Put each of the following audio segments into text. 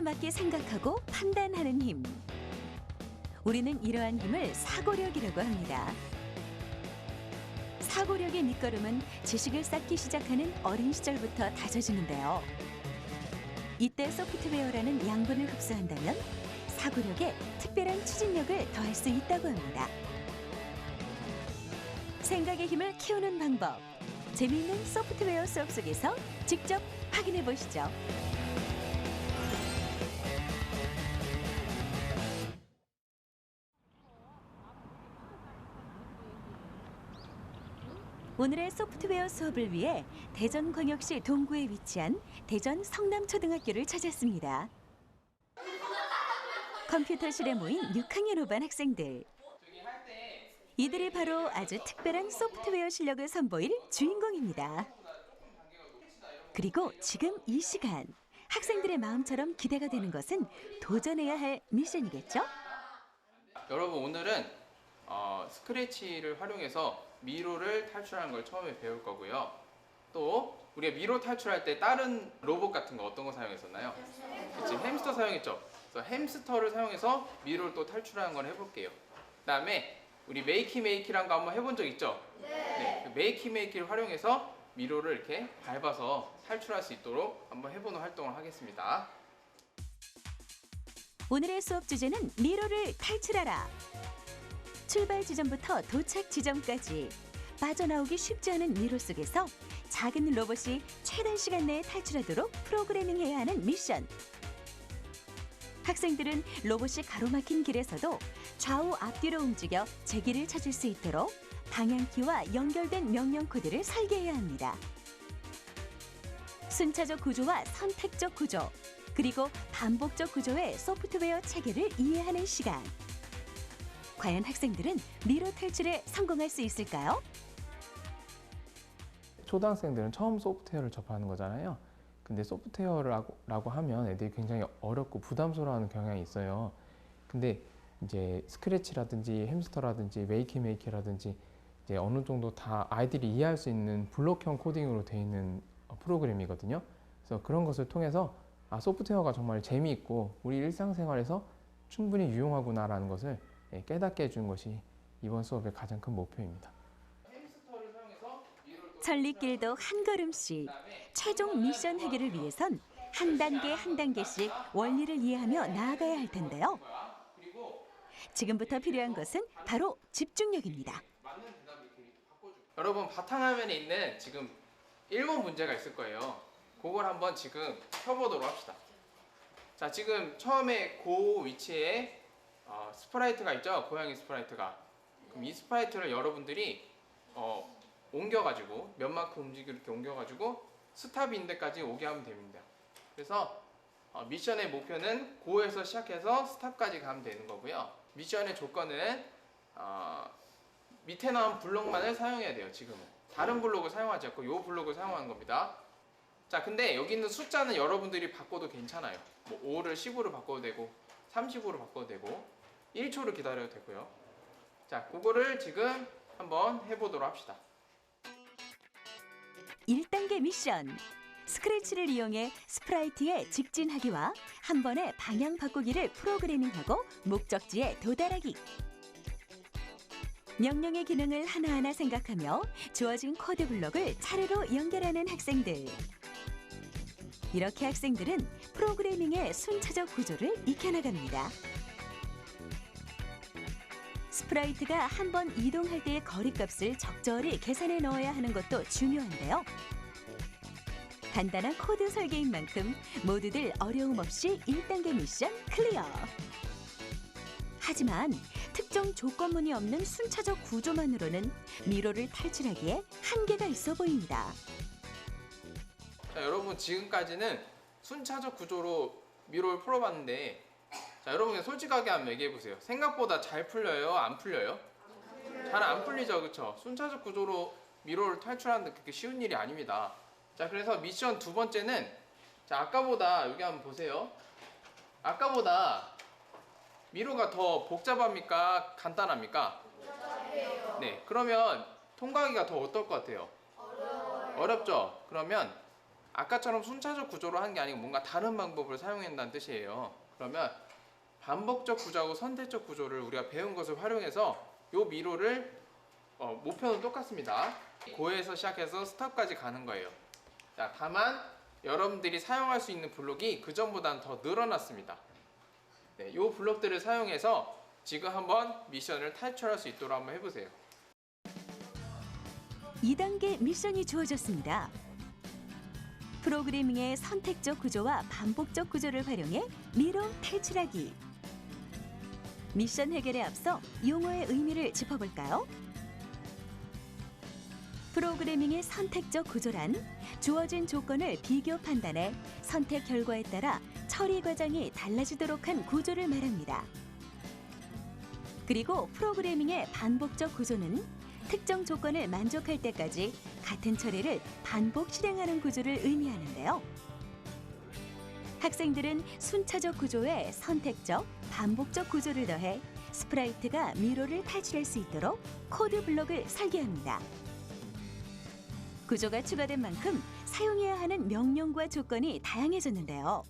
맞게 생각하고 판단하는 힘. 우리는 이러한 힘을 사고력이라고 합니다. 사고력의 밑거름은 지식을 쌓기 시작하는 어린 시절부터 다져지는데요. 이때 소프트웨어라는 양분을 흡수한다면 사고력에 특별한 추진력을 더할 수 있다고 합니다. 생각의 힘을 키우는 방법, 재미있는 소프트웨어 수업 속에서 직접 확인해 보시죠. 오늘의 소프트웨어 수업을 위해 대전광역시 동구에 위치한 대전 성남초등학교를 찾았습니다. 컴퓨터실에 모인 6학년 5반 학생들. 이들이 바로 아주 특별한 소프트웨어 실력을 선보일 주인공입니다. 그리고 지금 이 시간, 학생들의 마음처럼 기대가 되는 것은 도전해야 할 미션이겠죠? 여러분, 오늘은 스크래치를 활용해서 미로를 탈출하는 걸 처음에 배울 거고요. 또 우리가 미로 탈출할 때 다른 로봇 같은 거 어떤 거 사용했었나요? 지금 햄스터 사용했죠? 그래서 햄스터를 사용해서 미로를 또 탈출하는 걸 해볼게요. 그 다음에 우리 메이키메이키란 거 한번 해본 적 있죠? 네. 그 메이키메이키를 활용해서 미로를 이렇게 밟아서 탈출할 수 있도록 한번 해보는 활동을 하겠습니다. 오늘의 수업 주제는 미로를 탈출하라. 출발 지점부터 도착 지점까지 빠져나오기 쉽지 않은 미로 속에서 작은 로봇이 최단 시간 내에 탈출하도록 프로그래밍해야 하는 미션. 학생들은 로봇이 가로막힌 길에서도 좌우 앞뒤로 움직여 제길을 찾을 수 있도록 방향키와 연결된 명령 코드를 설계해야 합니다. 순차적 구조와 선택적 구조, 그리고 반복적 구조의 소프트웨어 체계를 이해하는 시간. 과연 학생들은 미로 탈출에 성공할 수 있을까요? 초등학생들은 처음 소프트웨어를 접하는 거잖아요. 근데 소프트웨어라고 하면 애들이 굉장히 어렵고 부담스러워하는 경향이 있어요. 근데 이제 스크래치라든지 햄스터라든지 메이키메이키라든지 이제 어느 정도 다 아이들이 이해할 수 있는 블록형 코딩으로 되어 있는 프로그램이거든요. 그래서 그런 것을 통해서 소프트웨어가 정말 재미있고 우리 일상생활에서 충분히 유용하구나라는 것을 깨닫게 해주는 것이 이번 수업의 가장 큰 목표입니다. 천리길도 한 걸음씩, 최종 미션 해결을 위해선 한 단계 한 단계씩 원리를 이해하며 나아가야 할 텐데요. 지금부터 필요한 것은 바로 집중력입니다. 여러분, 바탕화면에 있는 지금 1번 문제가 있을 거예요. 그걸 한번 지금 펴보도록 합시다. 자, 지금 처음에 그 위치에 스프라이트가 있죠? 고양이 스프라이트가. 그럼 이 스프라이트를 여러분들이 옮겨가지고 몇만큼 움직이고 이렇게 옮겨가지고 스탑인 데까지 오게 하면 됩니다. 그래서 미션의 목표는 고에서 시작해서 스탑까지 가면 되는 거고요. 미션의 조건은 밑에 나온 블록만을 사용해야 돼요. 지금은 다른 블록을 사용하지 않고 이 블록을 사용하는 겁니다. 자, 근데 여기 있는 숫자는 여러분들이 바꿔도 괜찮아요. 뭐 5를 15로 바꿔도 되고 30으로 바꿔도 되고 1초를 기다려도 되고요. 자, 그거를 지금 한번 해보도록 합시다. 1단계 미션. 스크래치를 이용해 스프라이트에 직진하기와 한 번에 방향 바꾸기를 프로그래밍하고 목적지에 도달하기. 명령의 기능을 하나하나 생각하며 주어진 코드 블록을 차례로 연결하는 학생들. 이렇게 학생들은 프로그래밍의 순차적 구조를 익혀나갑니다. 스프라이트가 한 번 이동할 때의 거리값을 적절히 계산해 넣어야 하는 것도 중요한데요. 간단한 코드 설계인 만큼 모두들 어려움 없이 1단계 미션 클리어. 하지만 특정 조건문이 없는 순차적 구조만으로는 미로를 탈출하기에 한계가 있어 보입니다. 자, 여러분, 지금까지는 순차적 구조로 미로를 풀어봤는데, 자, 여러분 그냥 솔직하게 한번 얘기해보세요. 생각보다 잘 풀려요? 안 풀려요? 잘 안 풀리죠, 그쵸? 순차적 구조로 미로를 탈출하는 데 그렇게 쉬운 일이 아닙니다. 자, 그래서 미션 두 번째는, 자, 아까보다 여기 한번 보세요. 아까보다 미로가 더 복잡합니까? 간단합니까? 복잡해요. 네, 그러면 통과하기가 더 어떨 것 같아요? 어렵죠? 그러면 아까처럼 순차적 구조로 하는 게 아니고 뭔가 다른 방법을 사용한다는 뜻이에요. 그러면 반복적 구조하고 선택적 구조를 우리가 배운 것을 활용해서 이 미로를 목표는 똑같습니다. 고에서 시작해서 스탑까지 가는 거예요. 자, 다만 여러분들이 사용할 수 있는 블록이 그 전보다는 더 늘어났습니다. 네, 이 블록들을 사용해서 지금 한번 미션을 탈출할 수 있도록 한번 해보세요. 2단계 미션이 주어졌습니다. 프로그래밍의 선택적 구조와 반복적 구조를 활용해 미로 탈출하기. 미션 해결에 앞서 용어의 의미를 짚어볼까요? 프로그래밍의 선택적 구조란 주어진 조건을 비교 판단해 선택 결과에 따라 처리 과정이 달라지도록 한 구조를 말합니다. 그리고 프로그래밍의 반복적 구조는 특정 조건을 만족할 때까지 같은 처리를 반복 실행하는 구조를 의미하는데요. 학생들은 순차적 구조에 선택적, 반복적 구조를 더해 스프라이트가 미로를 탈출할 수 있도록 코드 블록을 설계합니다. 구조가 추가된 만큼 사용해야 하는 명령과 조건이 다양해졌는데요.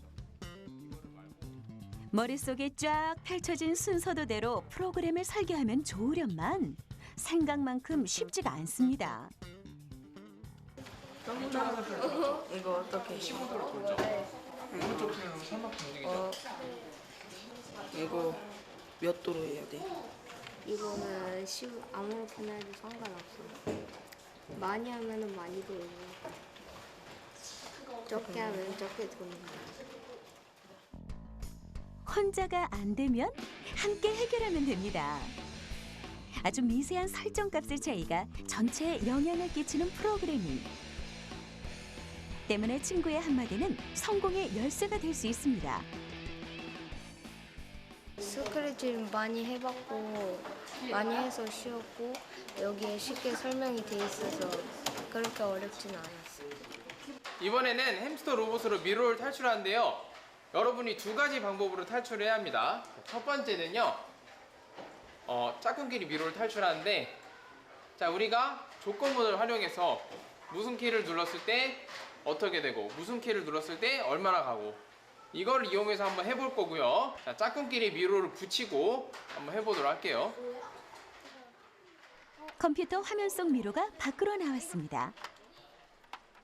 머릿속에 쫙 펼쳐진 순서도대로 프로그램을 설계하면 좋으련만 생각만큼 쉽지가 않습니다. 이거 어떻게? 15도로 돌죠. 오른쪽 손으로 삼각 움직이죠. 이거 몇 도로 해야 돼? 이거는 아무렇게나 해도 상관없어. 많이 하면은 많이 돌고 적게 하면 적게 도는 거야. 혼자가 안 되면 함께 해결하면 됩니다. 아주 미세한 설정 값의 차이가 전체에 영향을 끼치는 프로그래밍. 때문에 친구의 한마디는 성공의 열쇠가 될 수 있습니다. 스크래치를 많이 해봤고 많이 해서 쉬웠고 여기에 쉽게 설명이 돼 있어서 그렇게 어렵진 않았어. 이번에는 햄스터 로봇으로 미로를 탈출하는데요. 여러분이 두 가지 방법으로 탈출해야 합니다. 첫 번째는요, 짝꿍끼리 미로를 탈출하는데, 자, 우리가 조건문을 활용해서 무슨 키를 눌렀을 때 어떻게 되고 무슨 키를 눌렀을 때 얼마나 가고, 이걸 이용해서 한번 해볼 거고요. 자, 짝꿍끼리 미로를 붙이고 한번 해보도록 할게요. 컴퓨터 화면 속 미로가 밖으로 나왔습니다.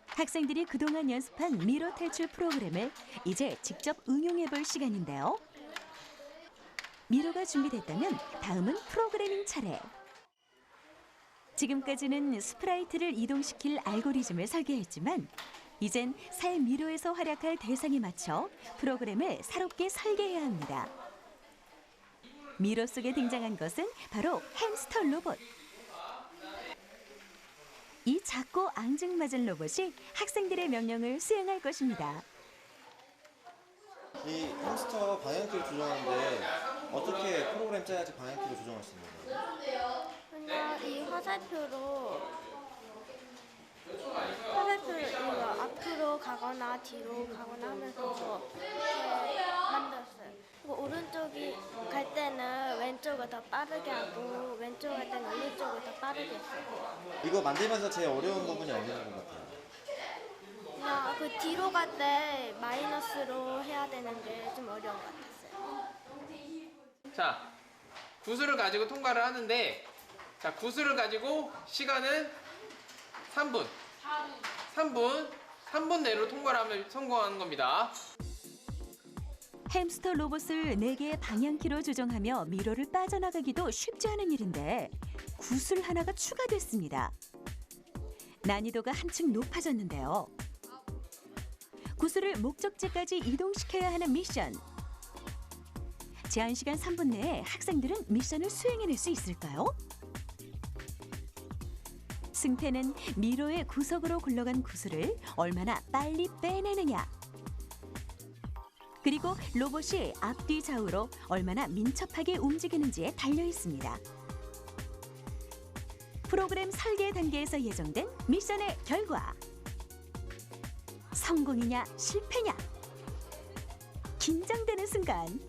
학생들이 그동안 연습한 미로 탈출 프로그램을 이제 직접 응용해 볼 시간인데요. 미로가 준비됐다면 다음은 프로그래밍 차례. 지금까지는 스프라이트를 이동시킬 알고리즘을 설계했지만 이젠 새 미로에서 활약할 대상에 맞춰 프로그램을 새롭게 설계해야 합니다. 미로 속에 등장한 것은 바로 햄스터 로봇. 이 작고 앙증맞은 로봇이 학생들의 명령을 수행할 것입니다. 이 햄스터 방향키를 조정하는데 어떻게 프로그램 짜야지 방향키를 조정할 수 있는 거예요? 그냥 이 화살표로 이거 앞으로 가거나 뒤로 가거나 하면서 이렇게 만들었어요. 그리고 오른쪽이 갈 때는 왼쪽을 더 빠르게 하고 왼쪽 갈 때는 오른쪽을 더 빠르게 했어요. 이거 만들면서 제일 어려운 부분이 어느 부분 같아요? 그냥 그 뒤로 갈 때 마이너스로 해야 되는 게 좀 어려운 것 같았어요. 자, 구슬을 가지고 통과를 하는데, 자, 구슬을 가지고 시간은 3분. 3분 내로 통과를 하면 성공하는 겁니다. 햄스터 로봇을 4개의 방향키로 조정하며 미로를 빠져나가기도 쉽지 않은 일인데 구슬 하나가 추가됐습니다. 난이도가 한층 높아졌는데요. 구슬을 목적지까지 이동시켜야 하는 미션. 제한 시간 3분 내에 학생들은 미션을 수행해낼 수 있을까요? 승패는 미로의 구석으로 굴러간 구슬을 얼마나 빨리 빼내느냐. 그리고 로봇이 앞뒤 좌우로 얼마나 민첩하게 움직이는지에 달려 있습니다. 프로그램 설계 단계에서 예정된 미션의 결과. 성공이냐 실패냐. 긴장되는 순간.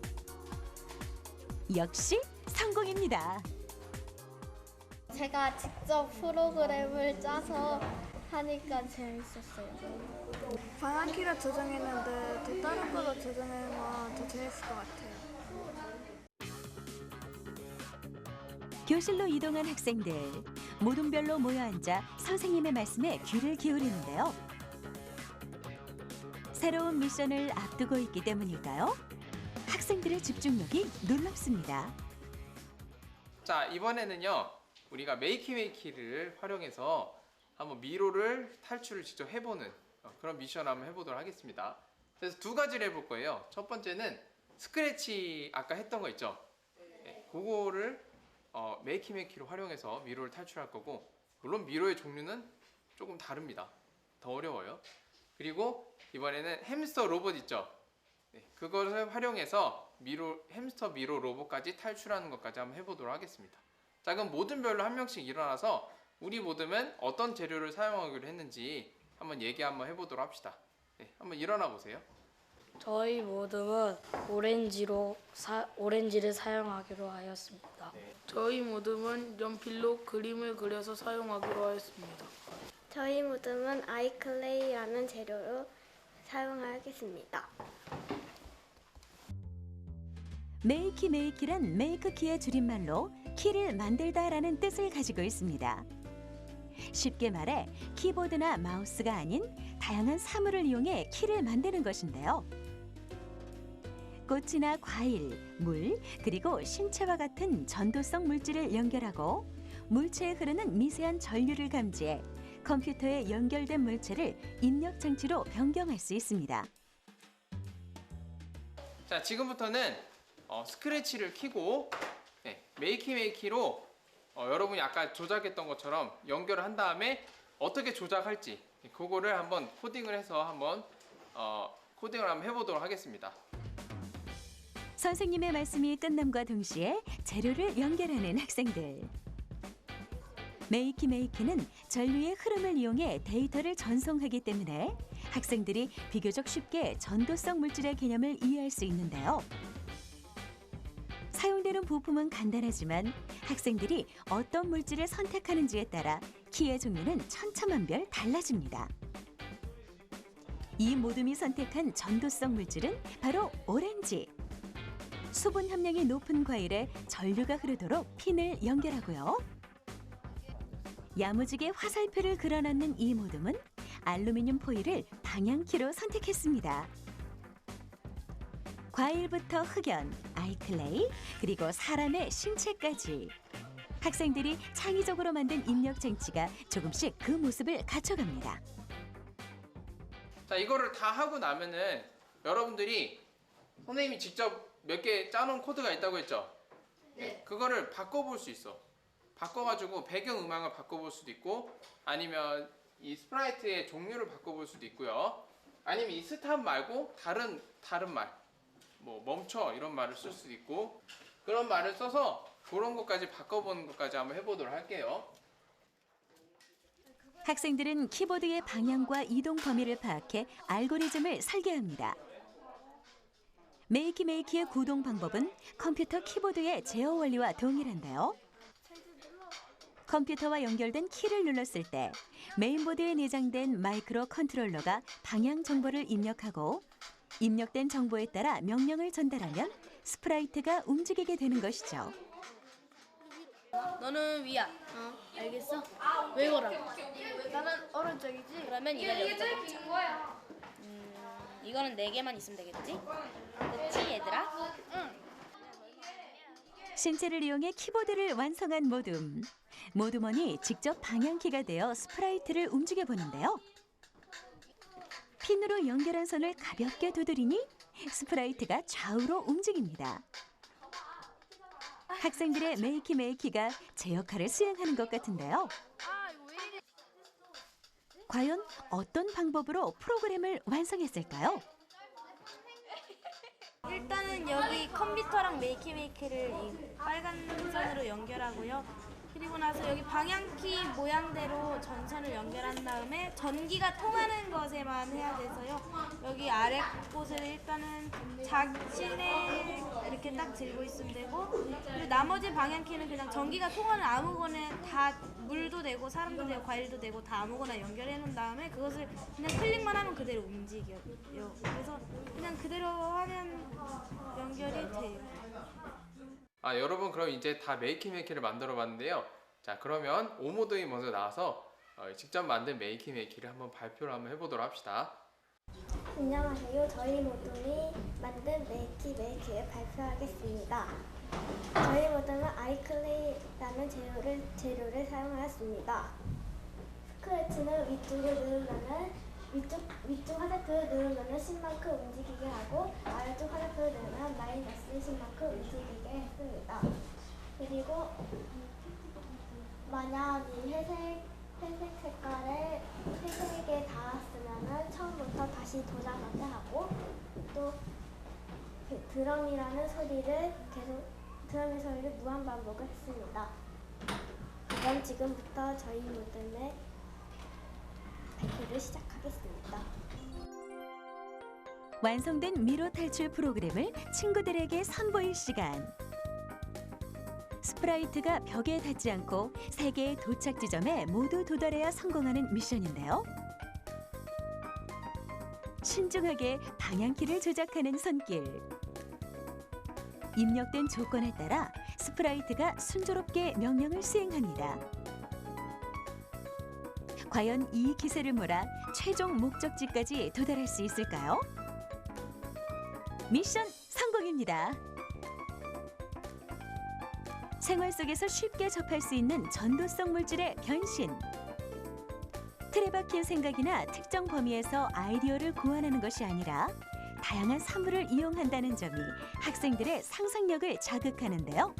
역시 성공입니다. 제가 직접 프로그램을 짜서 하니까 재밌었어요. 방향키를 조정했는데 또 다른 걸로 조정하면 더 재밌을 것 같아요. 교실로 이동한 학생들 모둠별로 모여 앉아 선생님의 말씀에 귀를 기울이는데요. 새로운 미션을 앞두고 있기 때문일까요? 학생들의 집중력이 놀랍습니다. 자, 이번에는요. 우리가 메이키메이키를 활용해서 한번 미로를 탈출을 직접 해보는 그런 미션을 한번 해보도록 하겠습니다. 그래서 두 가지를 해볼 거예요. 첫 번째는 스크래치 아까 했던 거 있죠? 네, 그거를 메이키메이키로 활용해서 미로를 탈출할 거고, 물론 미로의 종류는 조금 다릅니다. 더 어려워요. 그리고 이번에는 햄스터 로봇 있죠? 네, 그것을 활용해서 햄스터 미로 로봇까지 탈출하는 것까지 한번 해보도록 하겠습니다. 자, 그럼 모둠별로 한 명씩 일어나서 우리 모둠은 어떤 재료를 사용하기로 했는지 한번 얘기 한번 해보도록 합시다. 네, 한번 일어나 보세요. 저희 모둠은 오렌지를 사용하기로 하였습니다. 저희 모둠은 연필로 그림을 그려서 사용하기로 하였습니다. 저희 모둠은 아이클레이라는 재료로 사용하겠습니다. 메이키메이키란 메이크키의 줄임말로 키를 만들다라는 뜻을 가지고 있습니다. 쉽게 말해 키보드나 마우스가 아닌 다양한 사물을 이용해 키를 만드는 것인데요. 꽃이나 과일, 물, 그리고 신체와 같은 전도성 물질을 연결하고 물체에 흐르는 미세한 전류를 감지해 컴퓨터에 연결된 물체를 입력 장치로 변경할 수 있습니다. 자, 지금부터는 스크래치를 켜고 메이키메이키로 여러분이 아까 조작했던 것처럼 연결을 한 다음에 어떻게 조작할지 그거를 한번 코딩을 해서 한번 코딩을 한번 해보도록 하겠습니다. 선생님의 말씀이 끝남과 동시에 재료를 연결하는 학생들. 메이키메이키는 전류의 흐름을 이용해 데이터를 전송하기 때문에 학생들이 비교적 쉽게 전도성 물질의 개념을 이해할 수 있는데요. 사용되는 부품은 간단하지만 학생들이 어떤 물질을 선택하는지에 따라 키의 종류는 천차만별 달라집니다. 이 모둠이 선택한 전도성 물질은 바로 오렌지. 수분 함량이 높은 과일에 전류가 흐르도록 핀을 연결하고요. 야무지게 화살표를 그려넣는 이 모둠은 알루미늄 포일을 방향키로 선택했습니다. 과일부터 흑연, 아이클레이, 그리고 사람의 신체까지 학생들이 창의적으로 만든 입력 장치가 조금씩 그 모습을 갖춰갑니다. 자, 이거를 다 하고 나면은 여러분들이 선생님이 직접 몇 개 짜놓은 코드가 있다고 했죠? 네. 그거를 바꿔볼 수 있어. 바꿔가지고 배경음악을 바꿔볼 수도 있고, 아니면 이 스프라이트의 종류를 바꿔볼 수도 있고요. 아니면 이 스탑 말고 다른 말, 뭐 멈춰 이런 말을 쓸 수도 있고, 그런 말을 써서 그런 것까지 바꿔보는 것까지 한번 해보도록 할게요. 학생들은 키보드의 방향과 이동 범위를 파악해 알고리즘을 설계합니다. 메이키메이키의 구동 방법은 컴퓨터 키보드의 제어 원리와 동일한데요. 컴퓨터와 연결된 키를 눌렀을 때 메인보드에 내장된 마이크로 컨트롤러가 방향 정보를 입력하고 입력된 정보에 따라 명령을 전달하면 스프라이트가 움직이게 되는 것이죠. 너는 위야. 알겠어? 외워라. 나는 오른쪽이지. 그러면 이걸 여기다 놓자. 이거는 4개만 있으면 되겠지? 그렇지 얘들아? 신체를 이용해 키보드를 완성한 모둠. 모둠원이 직접 방향키가 되어 스프라이트를 움직여 보는데요. 핀으로 연결한 선을 가볍게 두드리니 스프라이트가 좌우로 움직입니다. 학생들의 메이키메이키가 제 역할을 수행하는 것 같은데요. 과연 어떤 방법으로 프로그램을 완성했을까요? 일단은 여기 컴퓨터랑 메이키메이키를 이 빨간 선으로 연결하고요. 그리고 나서 여기 방향키 모양대로 전선을 연결한 다음에 전기가 통하는 것에만 해야 돼서요. 여기 아래 곳을 일단은 자신의 이렇게 딱 들고 있으면 되고, 그리고 나머지 방향키는 그냥 전기가 통하는 아무거나 다 물도 되고 사람도 되고 과일도 되고 다 아무거나 연결해 놓은 다음에 그것을 그냥 클릭만 하면 그대로 움직여요. 그래서 그냥 그대로 하면 연결이 돼요. 여러분 그럼 이제 다 메이키메이키를 만들어 봤는데요. 자, 그러면 오모도이 먼저 나와서 직접 만든 메이키메이키를 한번 발표를 한번 해보도록 합시다. 안녕하세요. 저희 모둠이 만든 메이키메이키를 발표하겠습니다. 저희 모둠은 아이클레이라는 재료를 사용하였습니다. 스크래치는 위쪽 화살표를 누르면 10만큼 움직이게 하고 아래쪽 화살표를 누르면 마이너스 10만큼 움직이게 했습니다. 그리고 만약 이 회색 색깔에 3개 닿았으면 처음부터 다시 도전하게 하고, 또 드럼이라는 소리를 드럼의 소리를 무한 반복을 했습니다. 그럼 지금부터 저희 모둠의 발표를 시작하겠습니다. 완성된 미로 탈출 프로그램을 친구들에게 선보일 시간. 스프라이트가 벽에 닿지 않고 3개의 도착 지점에 모두 도달해야 성공하는 미션인데요. 신중하게 방향키를 조작하는 손길. 입력된 조건에 따라 스프라이트가 순조롭게 명령을 수행합니다. 과연 이 기세를 몰아 최종 목적지까지 도달할 수 있을까요? 미션 성공입니다. 생활 속에서 쉽게 접할 수 있는 전도성 물질의 변신. 틀에 박힌 생각이나 특정 범위에서 아이디어를 고안하는 것이 아니라 다양한 사물을 이용한다는 점이 학생들의 상상력을 자극하는데요.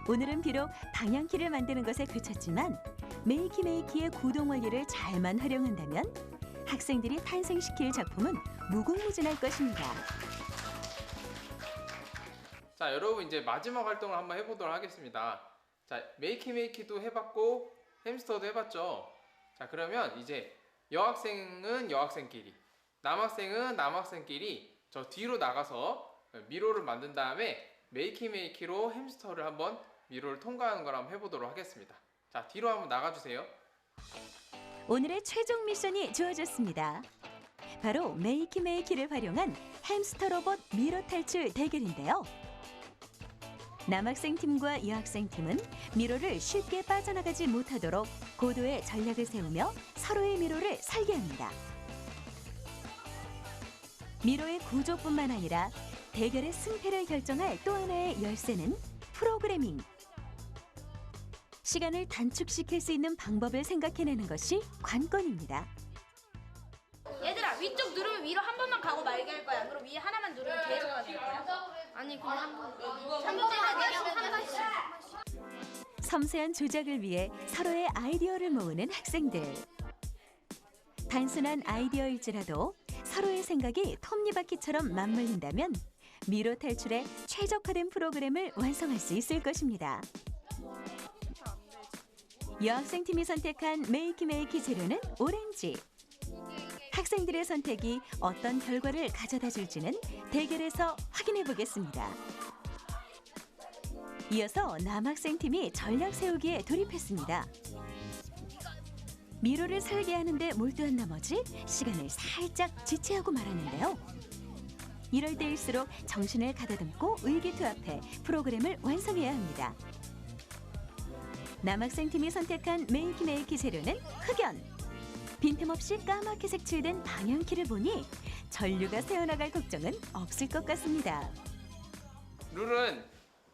오늘은 비록 방향키를 만드는 것에 그쳤지만 메이키메이키의 구동 원리를 잘만 활용한다면 학생들이 탄생시킬 작품은 무궁무진할 것입니다. 자, 여러분 이제 마지막 활동을 한번 해보도록 하겠습니다. 자, 메이키메이키도 해봤고 햄스터도 해봤죠. 자, 그러면 이제 여학생은 여학생끼리, 남학생은 남학생끼리 저 뒤로 나가서 미로를 만든 다음에 메이키메이키로 햄스터를 한번 미로를 통과하는 걸 한번 해보도록 하겠습니다. 자, 뒤로 한번 나가주세요. 오늘의 최종 미션이 주어졌습니다. 바로 메이키메이키를 활용한 햄스터 로봇 미로 탈출 대결인데요. 남학생 팀과 여학생 팀은 미로를 쉽게 빠져나가지 못하도록 고도의 전략을 세우며 서로의 미로를 설계합니다. 미로의 구조뿐만 아니라 대결의 승패를 결정할 또 하나의 열쇠는 프로그래밍. 시간을 단축시킬 수 있는 방법을 생각해내는 것이 관건입니다. 얘들아, 위쪽 누르면 위로 한 번만 가고 말게 할 거야. 그럼 위에 하나만 누르면 계속 가게 할 거야? 아니 그냥 한 번. 섬세한 조작을 위해 서로의 아이디어를 모으는 학생들. 단순한 아이디어일지라도 서로의 생각이 톱니바퀴처럼 맞물린다면 미로 탈출에 최적화된 프로그램을 완성할 수 있을 것입니다. 여학생 팀이 선택한 메이키메이키 재료는 오렌지. 학생들의 선택이 어떤 결과를 가져다 줄지는 대결에서 확인해 보겠습니다. 이어서 남학생 팀이 전략 세우기에 돌입했습니다. 미로를 설계하는 데 몰두한 나머지 시간을 살짝 지체하고 말았는데요. 이럴 때일수록 정신을 가다듬고 의기투합해 프로그램을 완성해야 합니다. 남학생 팀이 선택한 메이키메이키 재료는 흑연. 빈틈없이 까맣게 색칠된 방향키를 보니 전류가 새어나갈 걱정은 없을 것 같습니다. 룰은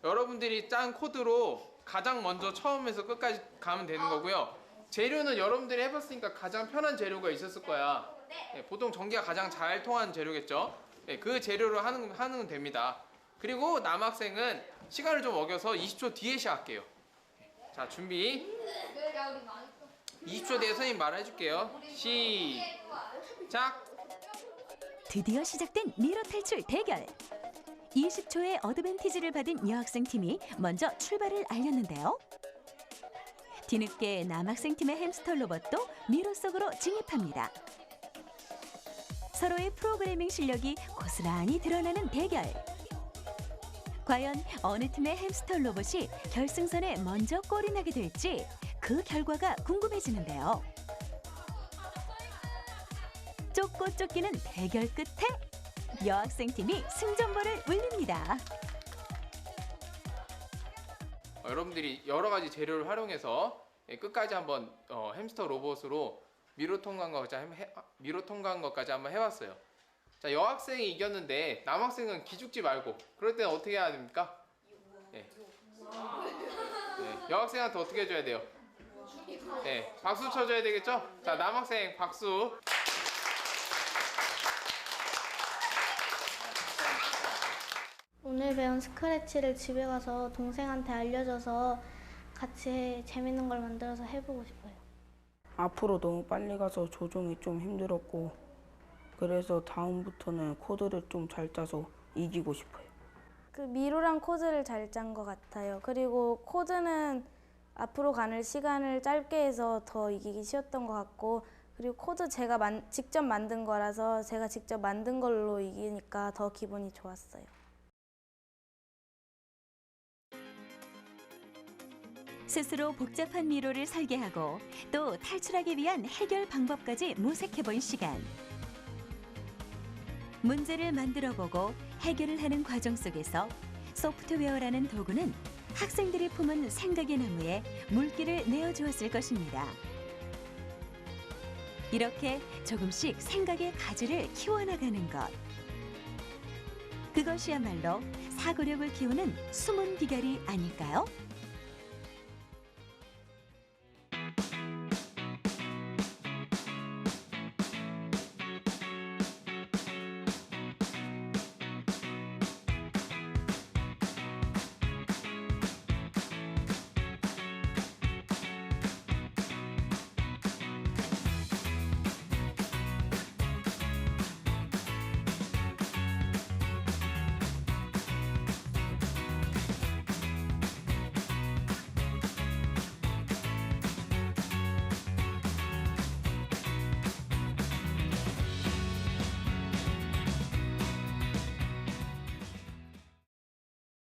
여러분들이 짠 코드로 가장 먼저 처음에서 끝까지 가면 되는 거고요. 재료는 여러분들이 해봤으니까 가장 편한 재료가 있었을 거야. 네, 보통 전기가 가장 잘 통하는 재료겠죠. 네, 그 재료로 하는 됩니다. 그리고 남학생은 시간을 좀 어겨서 20초 뒤에 시작할게요. 자, 준비. 20초 뒤에 선생님 말해줄게요. 시작. 드디어 시작된 미로 탈출 대결. 20초의 어드밴티지를 받은 여학생 팀이 먼저 출발을 알렸는데요. 뒤늦게 남학생 팀의 햄스터 로봇도 미로 속으로 진입합니다. 서로의 프로그래밍 실력이 고스란히 드러나는 대결. 과연 어느 팀의 햄스터 로봇이 결승선에 먼저 골이 나게 될지 그 결과가 궁금해지는데요. 쫓고 쫓기는 대결 끝에 여학생 팀이 승전보를 울립니다. 여러분들이 여러 가지 재료를 활용해서 끝까지 한번 햄스터 로봇으로 미로 통과한 것까지 한번 해봤어요. 자, 여학생이 이겼는데 남학생은 기죽지 말고 그럴 때는 어떻게 해야 됩니까? 네. 여학생한테 어떻게 해줘야 돼요? 네, 박수 쳐줘야 되겠죠? 자, 남학생 박수. 오늘 배운 스크래치를 집에 가서 동생한테 알려줘서 같이 재밌는 걸 만들어서 해보고 싶어요. 앞으로 너무 빨리 가서 조종이 좀 힘들었고 그래서 다음부터는 코드를 좀 잘 짜서 이기고 싶어요. 그 미로랑 코드를 잘 짠 것 같아요. 그리고 코드는 앞으로 가는 시간을 짧게 해서 더 이기기 쉬웠던 것 같고, 그리고 코드 제가 직접 만든 거라서 제가 직접 만든 걸로 이기니까 더 기분이 좋았어요. 스스로 복잡한 미로를 설계하고 또 탈출하기 위한 해결 방법까지 모색해본 시간. 문제를 만들어보고 해결을 하는 과정 속에서 소프트웨어라는 도구는 학생들이 품은 생각의 나무에 물기를 내어주었을 것입니다. 이렇게 조금씩 생각의 가지를 키워나가는 것. 그것이야말로 사고력을 키우는 숨은 비결이 아닐까요?